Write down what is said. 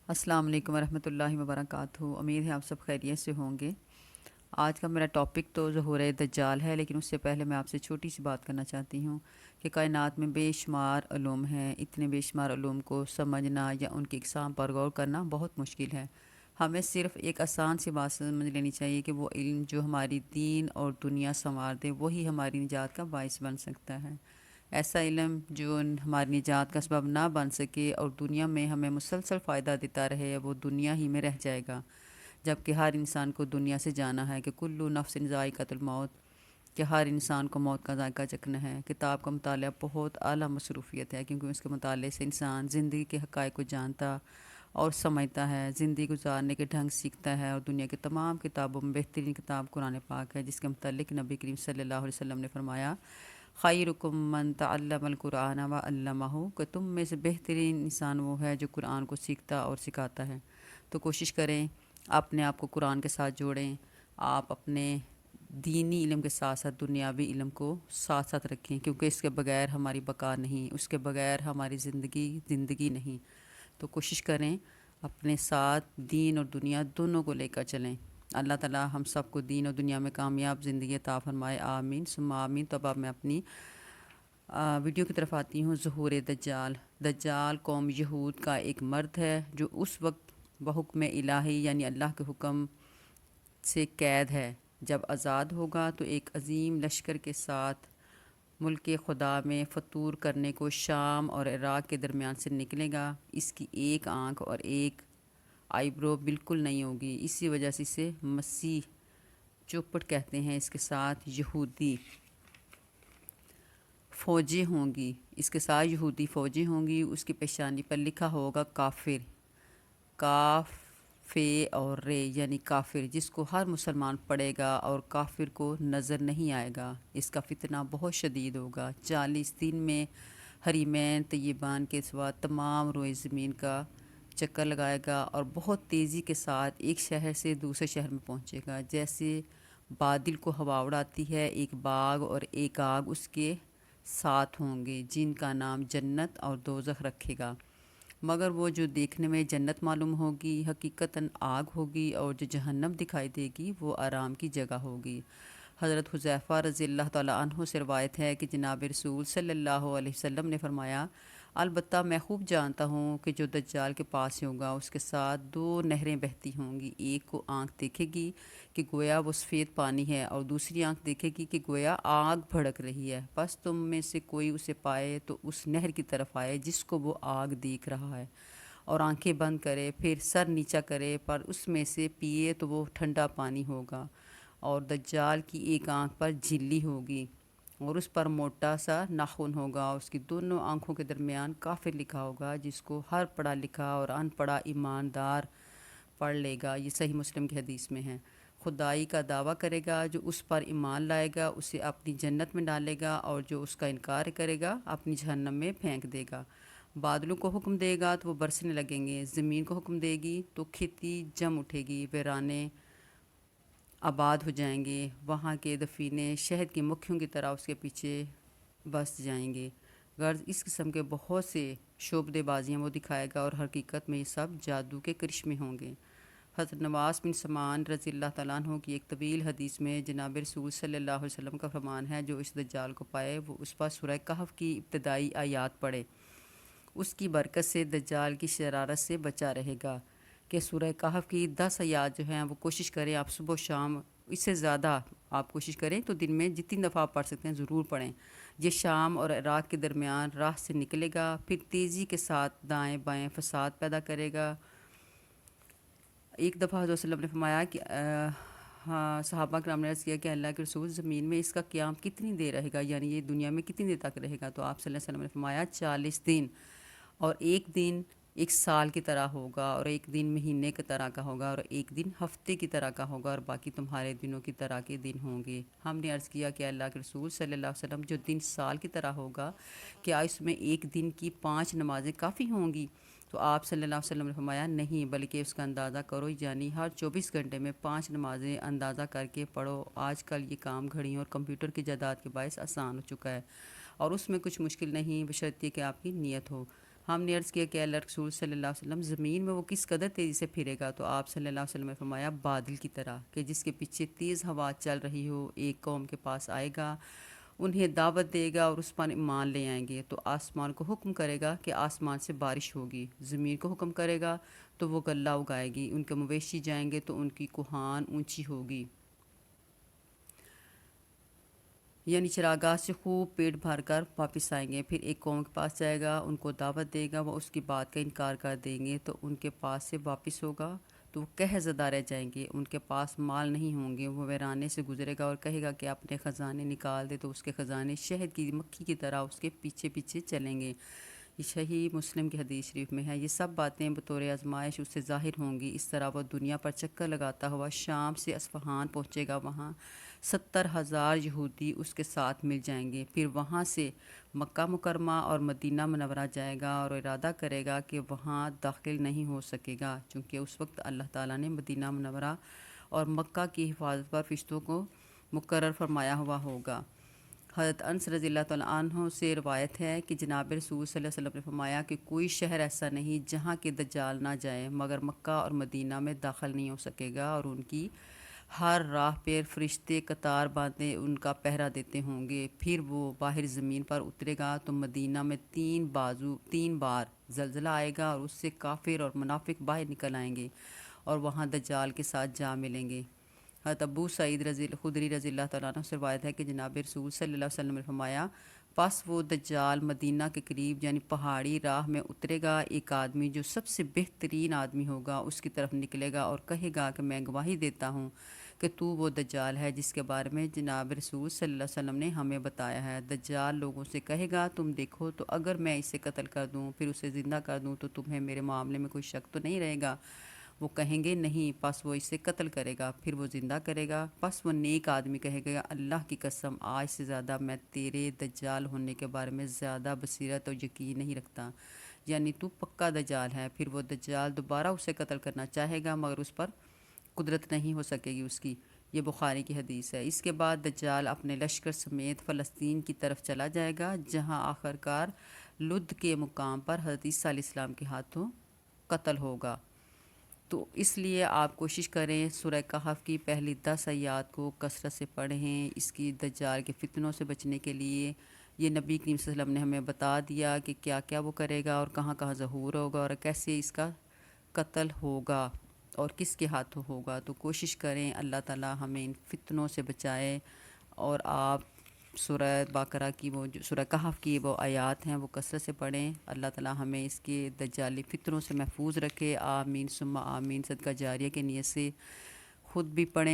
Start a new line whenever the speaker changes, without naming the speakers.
السلام علیکم ورحمۃ اللہ وبرکاتہ۔ امید ہے آپ سب خیریت سے ہوں گے۔ آج کا میرا ٹاپک تو ظہور دجال ہے، لیکن اس سے پہلے میں آپ سے چھوٹی سی بات کرنا چاہتی ہوں کہ کائنات میں بے شمار علوم ہیں۔ اتنے بے شمار علوم کو سمجھنا یا ان کی اقسام پر غور کرنا بہت مشکل ہے۔ ہمیں صرف ایک آسان سی بات سمجھ لینی چاہیے کہ وہ علم جو ہماری دین اور دنیا سنوار دے وہی ہماری نجات کا باعث بن سکتا ہے۔ ایسا علم جو ہماری نجات کا سبب نہ بن سکے اور دنیا میں ہمیں مسلسل فائدہ دیتا رہے، وہ دنیا ہی میں رہ جائے گا۔ جبکہ ہر انسان کو دنیا سے جانا ہے کہ کلو نفس ذائقۃ الموت، کہ ہر انسان کو موت کا ذائقہ چکھنا ہے۔ کتاب کا مطالعہ بہت اعلیٰ مصروفیت ہے، کیونکہ اس کے مطالعے سے انسان زندگی کے حقائق کو جانتا اور سمجھتا ہے، زندگی گزارنے کے ڈھنگ سیکھتا ہے، اور دنیا کی تمام کتابوں میں بہترین کتاب قرآن پاک ہے، جس کے متعلق نبی کریم صلی اللہ علیہ وسلم نے فرمایا، خیرکم من تعلم القرآن وعلمہ، کہ تم میں سے بہترین انسان وہ ہے جو قرآن کو سیکھتا اور سکھاتا ہے۔ تو کوشش کریں اپنے آپ کو قرآن کے ساتھ جوڑیں، آپ اپنے دینی علم کے ساتھ ساتھ دنیاوی علم کو ساتھ ساتھ رکھیں، کیونکہ اس کے بغیر ہماری بقا نہیں، اس کے بغیر ہماری زندگی نہیں۔ تو کوشش کریں اپنے ساتھ دین اور دنیا دونوں کو لے کر چلیں۔ اللہ تعالیٰ ہم سب کو دین اور دنیا میں کامیاب زندگی عطا فرمائے، آمین ثم آمین۔ تو اب میں اپنی ویڈیو کی طرف آتی ہوں۔ ظہور دجال۔ دجال قوم یہود کا ایک مرد ہے جو اس وقت بحکم الہی یعنی اللہ کے حکم سے قید ہے۔ جب آزاد ہوگا تو ایک عظیم لشکر کے ساتھ ملک خدا میں فتور کرنے کو شام اور عراق کے درمیان سے نکلے گا۔ اس کی ایک آنکھ اور ایک آئی برو بالکل نہیں ہوگی، اسی وجہ سے اسے مسیح چوپٹ کہتے ہیں۔ اس کے ساتھ یہودی فوجیں ہوں گی، اس کے ساتھ یہودی فوجیں ہوں گی۔ اس کی پیشانی پر لکھا ہوگا کافر، کاف فے اور رے یعنی کافر، جس کو ہر مسلمان پڑھے گا اور کافر کو نظر نہیں آئے گا۔ اس کا فتنہ بہت شدید ہوگا۔ 40 دن میں حریمین طیبان کے سوا تمام روئے زمین کا چکر لگائے گا اور بہت تیزی کے ساتھ ایک شہر سے دوسرے شہر میں پہنچے گا، جیسے بادل کو ہوا اڑاتی ہے۔ ایک باغ اور ایک آگ اس کے ساتھ ہوں گے، جن کا نام جنت اور دوزخ رکھے گا، مگر وہ جو دیکھنے میں جنت معلوم ہوگی حقیقتاً آگ ہوگی، اور جو جہنم دکھائی دے گی وہ آرام کی جگہ ہوگی۔ حضرت حذیفہ رضی اللہ تعالیٰ عنہ سے روایت ہے کہ جناب رسول صلی اللہ علیہ وسلم نے فرمایا، البتہ میں خوب جانتا ہوں کہ جو دجال کے پاس ہوگا اس کے ساتھ 2 نہریں بہتی ہوں گی، ایک کو آنکھ دیکھے گی کہ گویا وہ سفید پانی ہے، اور دوسری آنکھ دیکھے گی کہ گویا آگ بھڑک رہی ہے۔ بس تم میں سے کوئی اسے پائے تو اس نہر کی طرف آئے جس کو وہ آگ دیکھ رہا ہے، اور آنکھیں بند کرے، پھر سر نیچا کرے، پر اس میں سے پیے تو وہ ٹھنڈا پانی ہوگا۔ اور دجال کی ایک آنکھ پر جھلی ہوگی اور اس پر موٹا سا ناخن ہوگا، اس کی دونوں آنکھوں کے درمیان کافر لکھا ہوگا، جس کو ہر پڑھا لکھا اور ان پڑھا ایماندار پڑھ لے گا۔ یہ صحیح مسلم کی حدیث میں ہے۔ خدائی کا دعویٰ کرے گا، جو اس پر ایمان لائے گا اسے اپنی جنت میں ڈالے گا، اور جو اس کا انکار کرے گا اپنی جہنم میں پھینک دے گا۔ بادلوں کو حکم دے گا تو وہ برسنے لگیں گے، زمین کو حکم دے گی تو کھیتی جم اٹھے گی، ویرانے آباد ہو جائیں گے، وہاں کے دفینے شہد کی مکھیوں کی طرح اس کے پیچھے بس جائیں گے۔ غرض اس قسم کے بہت سے شعبدے بازیاں وہ دکھائے گا، اور حقیقت میں یہ سب جادو کے کرشمے ہوں گے۔ حضرت نواس بن سمان رضی اللہ تعالیٰ عنہ کی ایک طویل حدیث میں جناب رسول صلی اللہ علیہ وسلم کا فرمان ہے، جو اس دجال کو پائے وہ اس پر سورہ کہف کی ابتدائی آیات پڑھے، اس کی برکت سے دجال کی شرارت سے بچا رہے گا۔ کہ سورہ کہف کی 10 آیات جو ہیں وہ کوشش کریں آپ صبح و شام، اس سے زیادہ آپ کوشش کریں تو دن میں جتنی دفعہ آپ پڑھ سکتے ہیں ضرور پڑھیں۔ یہ شام اور عراق کے درمیان راہ سے نکلے گا، پھر تیزی کے ساتھ دائیں بائیں فساد پیدا کرے گا۔ ایک دفعہ حضرت صلی اللہ علیہ وسلم نے فرمایا کہ صحابہ کرام نے عرض کیا کہ اللہ کے رسول، زمین میں اس کا قیام کتنی دیر رہے گا، یعنی یہ دنیا میں کتنی دیر تک رہے گا؟ تو آپ صلی اللہ علیہ وسلم نے فرمایا 40 دن، اور ایک دن ایک سال کی طرح ہوگا، اور ایک دن مہینے کی طرح کا ہوگا، اور ایک دن ہفتے کی طرح کا ہوگا، اور باقی تمہارے دنوں کی طرح کے دن ہوں گے۔ ہم نے عرض کیا کہ اللہ کے رسول صلی اللہ علیہ وسلم، جو دن سال کی طرح ہوگا کیا اس میں ایک دن کی 5 نمازیں کافی ہوں گی؟ تو آپ صلی اللہ علیہ وسلم نے فرمایا نہیں، بلکہ اس کا اندازہ کرو، یعنی ہر 24 گھنٹے میں 5 نمازیں اندازہ کر کے پڑھو۔ آج کل یہ کام گھڑیوں اور کمپیوٹر کی جائیداد کے باعث آسان ہو چکا ہے، اور اس میں کچھ مشکل نہیں، بشرطیہ کہ آپ کی نیت ہو۔ ہم نے عرض کیا کہ اللہ رسول صلی اللہ علیہ وسلم زمین میں وہ کس قدر تیزی سے پھرے گا؟ تو آپ صلی اللہ علیہ وسلم نے فرمایا بادل کی طرح، کہ جس کے پیچھے تیز ہوا چل رہی ہو، ایک قوم کے پاس آئے گا، انہیں دعوت دے گا اور اس پر ایمان لے آئیں گے تو آسمان کو حکم کرے گا کہ آسمان سے بارش ہوگی، زمین کو حکم کرے گا تو وہ غلہ اگائے گی، ان کے مویشی جائیں گے تو ان کی کوہان اونچی ہوگی، یعنی چراگاہ سے خوب پیٹ بھر کر واپس آئیں گے۔ پھر ایک قوم کے پاس جائے گا، ان کو دعوت دے گا، وہ اس کی بات کا انکار کر دیں گے تو ان کے پاس سے واپس ہوگا تو وہ قہر زدہ رہ جائیں گے، ان کے پاس مال نہیں ہوں گے، وہ ویرانے سے گزرے گا اور کہے گا کہ اپنے خزانے نکال دے تو اس کے خزانے شہد کی مکھی کی طرح اس کے پیچھے پیچھے چلیں گے۔ یہ صحیح مسلم کی حدیث شریف میں ہے۔ یہ سب باتیں بطور آزمائش اس سے ظاہر ہوں گی۔ اس طرح وہ دنیا پر چکر لگاتا ہوا شام سے اصفہان پہنچے گا، وہاں 70,000 یہودی اس کے ساتھ مل جائیں گے، پھر وہاں سے مکہ مکرمہ اور مدینہ منورہ جائے گا اور ارادہ کرے گا کہ وہاں داخل نہیں ہو سکے گا، چونکہ اس وقت اللہ تعالیٰ نے مدینہ منورہ اور مکہ کی حفاظت پر فرشتوں کو مقرر فرمایا ہوا ہوگا۔ حضرت انس رضی اللہ تعالیٰ عنہ سے روایت ہے کہ جناب رسول صلی اللہ علیہ وسلم نے فرمایا کہ کوئی شہر ایسا نہیں جہاں کہ دجال نہ جائے، مگر مکہ اور مدینہ میں داخل نہیں ہو سکے گا، اور ان کی ہر راہ پہ فرشتے قطار باندھے ان کا پہرا دیتے ہوں گے۔ پھر وہ باہر زمین پر اترے گا تو مدینہ میں 3 بار زلزلہ آئے گا اور اس سے کافر اور منافق باہر نکل آئیں گے اور وہاں دجال کے ساتھ جا ملیں گے۔ حضرت ابو سعید خدری رضی اللہ تعالیٰ عنہ سے روایت ہے کہ جناب رسول صلی اللہ علیہ وسلم نے فرمایا پس وہ دجال مدینہ کے قریب یعنی پہاڑی راہ میں اترے گا، ایک آدمی جو سب سے بہترین آدمی ہوگا اس کی طرف نکلے گا اور کہے گا کہ میں گواہی دیتا ہوں کہ تو وہ دجال ہے جس کے بارے میں جناب رسول صلی اللہ علیہ وسلم نے ہمیں بتایا ہے۔ دجال لوگوں سے کہے گا تم دیکھو تو اگر میں اسے قتل کر دوں پھر اسے زندہ کر دوں تو تمہیں میرے معاملے میں کوئی شک تو نہیں رہے گا؟ وہ کہیں گے نہیں، پس وہ اسے قتل کرے گا، پھر وہ زندہ کرے گا، پس وہ نیک آدمی کہے گا اللہ کی قسم آج سے زیادہ میں تیرے دجال ہونے کے بارے میں زیادہ بصیرت اور یقین نہیں رکھتا، یعنی تو پکا دجال ہے۔ پھر وہ دجال دوبارہ اسے قتل کرنا چاہے گا مگر اس پر قدرت نہیں ہو سکے گی اس کی۔ یہ بخاری کی حدیث ہے۔ اس کے بعد دجال اپنے لشکر سمیت فلسطین کی طرف چلا جائے گا، جہاں آخرکار لد کے مقام پر حضرت عیسیٰ علیہ السلام کے ہاتھوں قتل ہوگا۔ تو اس لیے آپ کوشش کریں سورہ کہف کی پہلی 10 آیات کو کثرت سے پڑھیں، اس کی دجال کے فتنوں سے بچنے کے لیے۔ یہ نبی کریم صلی اللہ علیہ وسلم نے ہمیں بتا دیا کہ کیا کیا وہ کرے گا اور کہاں کہاں ظہور ہوگا اور کیسے اس کا قتل ہوگا اور کس کے ہاتھوں ہوگا۔ تو کوشش کریں اللہ تعالیٰ ہمیں ان فتنوں سے بچائے، اور آپ سورہ بقرہ کی سورہ کہف کی وہ آیات ہیں وہ کثرت سے پڑھیں۔ اللہ تعالیٰ ہمیں اس کے دجالی فتنوں سے محفوظ رکھے، آمین ثم آمین۔ صدقہ جاریہ کے نیت سے خود بھی پڑھیں